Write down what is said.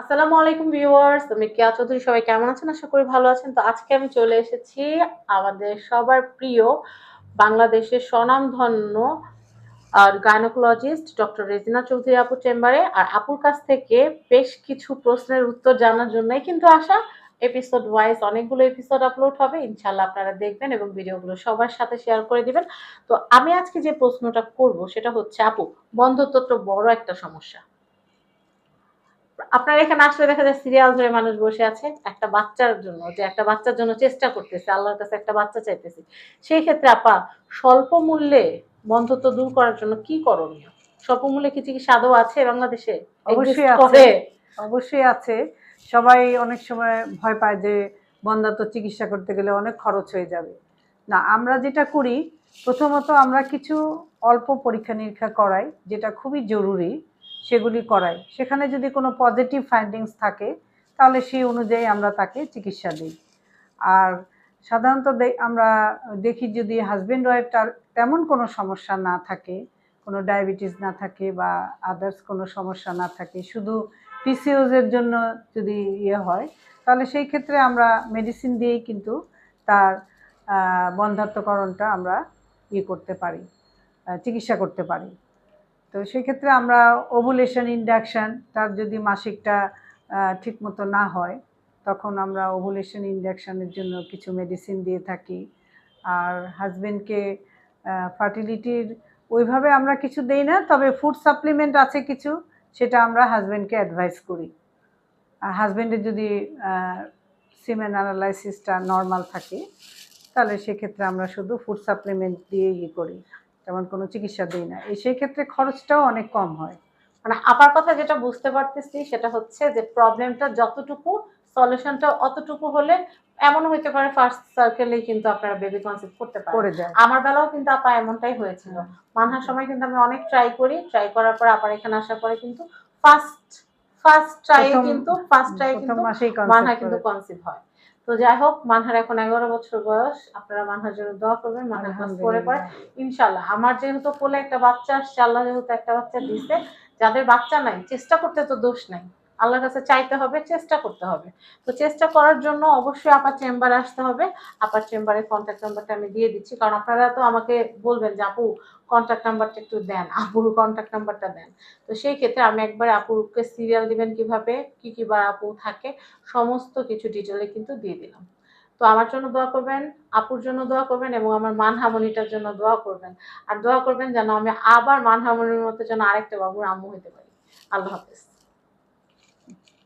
আসসালামু আলাইকুম ভিউয়ার্স, আমি কেয়া চৌধুরী। সবাই কেমন আছেন? আশা করি ভালো আছেন। তো আজকে আমি চলে এসেছি আমাদের সবার প্রিয় বাংলাদেশের স্বনামধন্য গাইনোকোলজিস্ট ডক্টর রেজিনা চৌধুরী আপুর চেম্বারে। আর আপুর কাছ থেকে বেশ কিছু প্রশ্নের উত্তর জানার জন্যই কিন্তু আসা। এপিসোড ওয়াইজ অনেকগুলো এপিসোড আপলোড হবে। ইনশাআল্লাহ আপনারা দেখবেন এবং ভিডিওগুলো সবার সাথে শেয়ার করে দিবেন। তো আমি আজকে যে প্রশ্নটা করব সেটা হচ্ছে, আপু, বন্ধ্যত্ব তো বড় একটা সমস্যা। আপনার এখানে আসলে দেখা যায় সিরিয়াল ধরে মানুষ বসে আছে একটা বাচ্চার জন্য, যে একটা বাচ্চার জন্য চেষ্টা করতেছে, আল্লাহর কাছে একটা বাচ্চা চাইতেছি। সেই ক্ষেত্রে আপা, স্বল্প মূল্যে বন্ধ্যত্ব দূর করার জন্য কি করণীয়? স্বল্প মূল্যে কি চিকিৎসা আদৌ আছে বাংলাদেশে? অবশ্যই এক্সিস্ট আছে, করে? অবশ্যই আছে। সবাই অনেক সময় ভয় পায় যে বন্ধ্যাত্ব চিকিৎসা করতে গেলে অনেক খরচ হয়ে যাবে। না, আমরা যেটা করি, প্রথমত আমরা কিছু অল্প পরীক্ষা নিরীক্ষা করাই, যেটা খুবই জরুরি সেগুলি করাই। সেখানে যদি কোনো পজিটিভ ফাইন্ডিংস থাকে তাহলে সেই অনুযায়ী আমরা তাকে চিকিৎসা দিই। আর সাধারণত আমরা দেখি যদি হাজব্যান্ড ওয়াইফটার তেমন কোনো সমস্যা না থাকে, কোনো ডায়াবেটিস না থাকে বা আদার্স কোনো সমস্যা না থাকে, শুধু পিসিওজের জন্য যদি হয়, তাহলে সেই ক্ষেত্রে আমরা মেডিসিন দিয়েই কিন্তু তার বন্ধ্যাত্বকরণটা আমরা করতে পারি, চিকিৎসা করতে পারি। তো সেই ক্ষেত্রে আমরা ওভুলেশন ইন্ডাকশান, তার যদি মাসিকটা ঠিকমতো না হয় তখন আমরা ওভুলেশন ইন্ডাকশানের জন্য কিছু মেডিসিন দিয়ে থাকি। আর হাজব্যান্ডকে ফার্টিলিটির ওইভাবে আমরা কিছু দেই না, তবে ফুড সাপ্লিমেন্ট আছে কিছু, সেটা আমরা হাজব্যান্ডকে অ্যাডভাইস করি। আর হাজব্যান্ডের যদি সিমেন অ্যানালাইসিসটা নর্মাল থাকে তাহলে সেক্ষেত্রে আমরা শুধু ফুড সাপ্লিমেন্ট দিয়ে করি, তেমন কোনো চিকিৎসা দিই না। সেই ক্ষেত্রে খরচটাও অনেক কম হয়। মানে আপার কথা যেটা বুঝতে পারতেছি সেটা হচ্ছে যে প্রবলেমটা যতটুকু, সলিউশনটা অতটুকু হলে এমন হইতে পারে ফার্স্ট সার্কেলেই কিন্তু আপনারা বেবি কনসিভ করতে পারেন। আমার বেলাও কিন্তু আপা এমনটাই হয়েছিল। মানহার সময় কিন্তু আমি অনেক ট্রাই করি, ট্রাই করার পর আবার এখানে আসার পরে কিন্তু ফার্স্ট ফার্স্ট ট্রাই কিন্তু মানহা কিন্তু কনসিভ হয়। তো যাই হোক, মানহার এখন 11 বছর বয়স। আপনারা মানহার জন্য দোয়া করবেন। মানহা ক্লাস 4 পড়ে। ইনশাআল্লাহ আমার যেহেতু কোলে একটা বাচ্চা আসছে, আল্লাহ যেহেতু একটা বাচ্চা দিছে, যাদের বাচ্চা নাই চেষ্টা করতে তো দোষ নাই। আল্লাহর কাছে চাইতে হবে, চেষ্টা করতে হবে। তো চেষ্টা করার জন্য অবশ্যই আপার চেম্বারে আসতে হবে। আপার চেম্বারের কন্ট্যাক্ট নাম্বারটা আমি দিয়ে দিচ্ছি, কারণ আপনারা তো আমাকে বলবেন যে আপু কন্ট্যাক্ট নাম্বারটা একটু দেন, আপুর কন্ট্যাক্ট নাম্বারটা দেন। তো সেই ক্ষেত্রে আমি একবার আপুকে সিরিয়াল দিবেন কিভাবে, কি কি বার আপু থাকে, সমস্ত কিছু ডিটেলে কিন্তু দিয়ে দিলাম। তো আমার জন্য দোয়া করবেন, আপুর জন্য দোয়া করবেন এবং আমার মানহামনিটার জন্য দোয়া করবেন। আর দোয়া করবেন যেন আমি আবার মানহামনির মতো যেন আরেকটা বাবুর আম্মু হতে পারি। আল্লাহ হাফেজ।